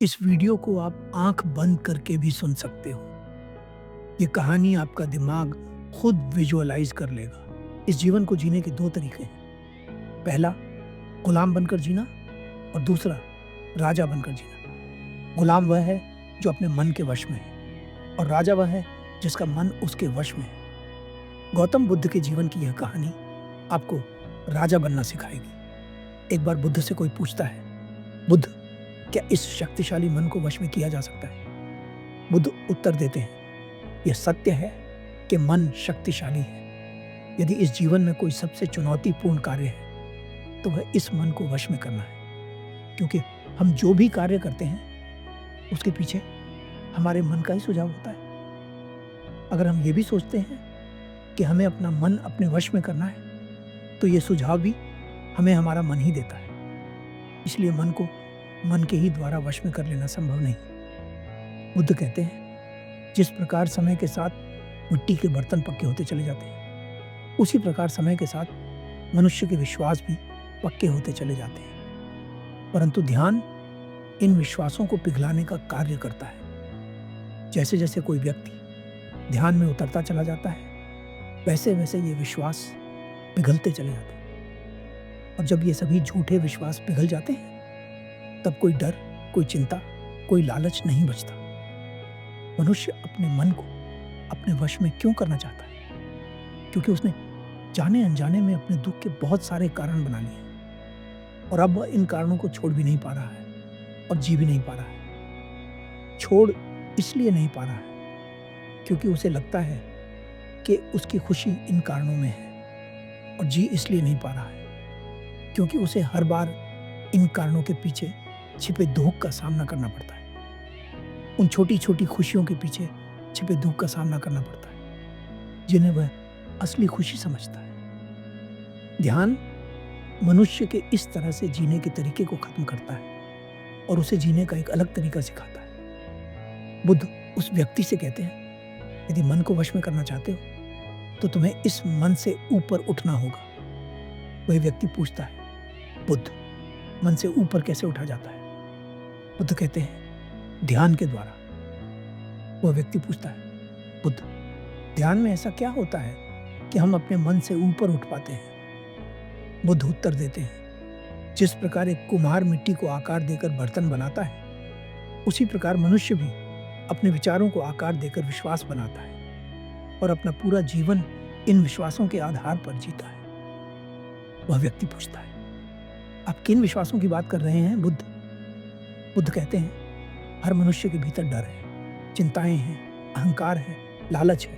इस वीडियो को आप आंख बंद करके भी सुन सकते हो। ये कहानी आपका दिमाग खुद विजुअलाइज कर लेगा। इस जीवन को जीने के दो तरीके हैं। पहला, गुलाम बनकर जीना, और दूसरा, राजा बनकर जीना। गुलाम वह है जो अपने मन के वश में है, और राजा वह है जिसका मन उसके वश में है। गौतम बुद्ध के जीवन की यह कहानी आपको राजा बनना सिखाएगी। एक बार बुद्ध से कोई पूछता है, बुद्ध, क्या इस शक्तिशाली मन को वश में किया जा सकता है? बुद्ध उत्तर देते हैं, यह सत्य है कि मन शक्तिशाली है। यदि इस जीवन में कोई सबसे चुनौतीपूर्ण कार्य है तो वह इस मन को वश में करना है, क्योंकि हम जो भी कार्य करते हैं उसके पीछे हमारे मन का ही सुझाव होता है। अगर हम ये भी सोचते हैं कि हमें अपना मन अपने वश में करना है तो ये सुझाव भी हमें हमारा मन ही देता है। इसलिए मन को मन के ही द्वारा वश में कर लेना संभव नहीं। बुद्ध कहते हैं, जिस प्रकार समय के साथ मिट्टी के बर्तन पक्के होते चले जाते हैं, उसी प्रकार समय के साथ मनुष्य के विश्वास भी पक्के होते चले जाते हैं। परंतु ध्यान इन विश्वासों को पिघलाने का कार्य करता है। जैसे जैसे कोई व्यक्ति ध्यान में उतरता चला जाता है, वैसे वैसे ये विश्वास पिघलते चले जाते हैं। और जब ये सभी झूठे विश्वास पिघल जाते हैं, तब कोई डर, कोई चिंता, कोई लालच नहीं बचता। मनुष्य अपने मन को अपने वश में क्यों करना चाहता है? क्योंकि उसने जाने अनजाने में अपने दुख के बहुत सारे कारण बना लिए हैं, और अब वह इन कारणों को छोड़ भी नहीं पा रहा है और जी भी नहीं पा रहा है। छोड़ इसलिए नहीं पा रहा है क्योंकि उसे लगता है कि उसकी खुशी इन कारणों में है, और जी इसलिए नहीं पा रहा है क्योंकि उसे हर बार इन कारणों के पीछे छिपे दुख का सामना करना पड़ता है। उन छोटी छोटी खुशियों के पीछे छिपे दुख का सामना करना पड़ता है, जिन्हें वह असली खुशी समझता है। ध्यान मनुष्य के इस तरह से जीने के तरीके को खत्म करता है और उसे जीने का एक अलग तरीका सिखाता है। बुद्ध उस व्यक्ति से कहते हैं, यदि मन को वश में करना चाहते हो तो तुम्हें इस मन से ऊपर उठना होगा। वह व्यक्ति पूछता है, बुद्ध, मन से ऊपर कैसे उठा जाता है? बुद्ध कहते हैं, ध्यान के द्वारा। वह व्यक्ति पूछता है, बुद्ध, ध्यान में ऐसा क्या होता है कि हम अपने मन से ऊपर उठ पाते हैं? बुद्ध उत्तर देते हैं, जिस प्रकार एक कुम्हार मिट्टी को आकार देकर बर्तन बनाता है, उसी प्रकार मनुष्य भी अपने विचारों को आकार देकर विश्वास बनाता है और अपना पूरा जीवन इन विश्वासों के आधार पर जीता है। वह व्यक्ति पूछता है, आप किन विश्वासों की बात कर रहे हैं बुद्ध? बुद्ध कहते हैं, हर मनुष्य के भीतर डर है, चिंताएं हैं, अहंकार है, लालच है।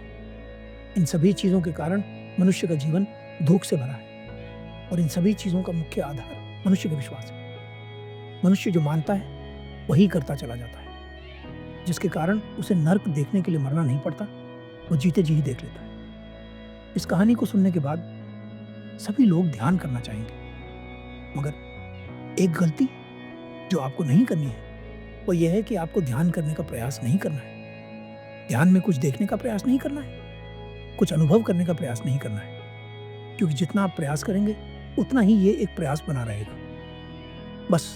इन सभी चीजों के कारण मनुष्य का जीवन दुख से भरा है, और इन सभी चीजों का मुख्य आधार मनुष्य का विश्वास है। मनुष्य जो मानता है वही करता चला जाता है, जिसके कारण उसे नर्क देखने के लिए मरना नहीं पड़ता, वो जीते जी ही देख लेता है। इस कहानी को सुनने के बाद सभी लोग ध्यान करना चाहेंगे, मगर एक गलती जो आपको नहीं करनी है वो यह है कि आपको ध्यान करने का प्रयास नहीं करना है। ध्यान में कुछ देखने का प्रयास नहीं करना है, कुछ अनुभव करने का प्रयास नहीं करना है, क्योंकि जितना आप प्रयास करेंगे उतना ही ये एक प्रयास बना रहेगा। बस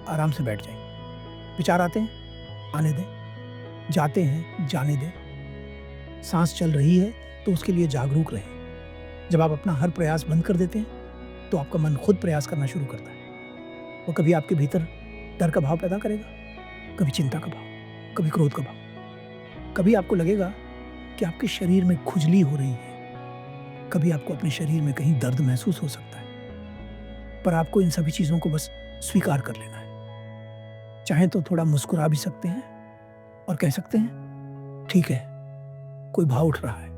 आराम से बैठ जाइए। विचार आते हैं, आने दें, जाते हैं, जाने दें। सांस चल रही है तो उसके लिए जागरूक रहें। जब आप अपना हर प्रयास बंद कर देते हैं तो आपका मन खुद प्रयास करना शुरू करता है। वो कभी आपके भीतर डर का भाव पैदा करेगा, कभी चिंता का भाव, कभी क्रोध का भाव। कभी आपको लगेगा कि आपके शरीर में खुजली हो रही है, कभी आपको अपने शरीर में कहीं दर्द महसूस हो सकता है। पर आपको इन सभी चीज़ों को बस स्वीकार कर लेना है। चाहे तो थोड़ा मुस्कुरा भी सकते हैं और कह सकते हैं, ठीक है, कोई भाव उठ रहा है,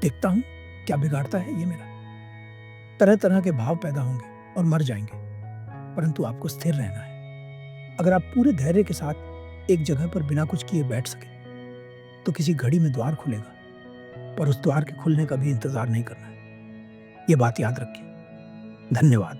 देखता हूँ क्या बिगाड़ता है ये मेरा। तरह तरह के भाव पैदा होंगे और मर जाएंगे, परंतु आपको स्थिर रहना है। अगर आप पूरे धैर्य के साथ एक जगह पर बिना कुछ किए बैठ सके तो किसी घड़ी में द्वार खुलेगा, पर उस द्वार के खुलने का भी इंतजार नहीं करना है। ये बात याद रखिए। धन्यवाद।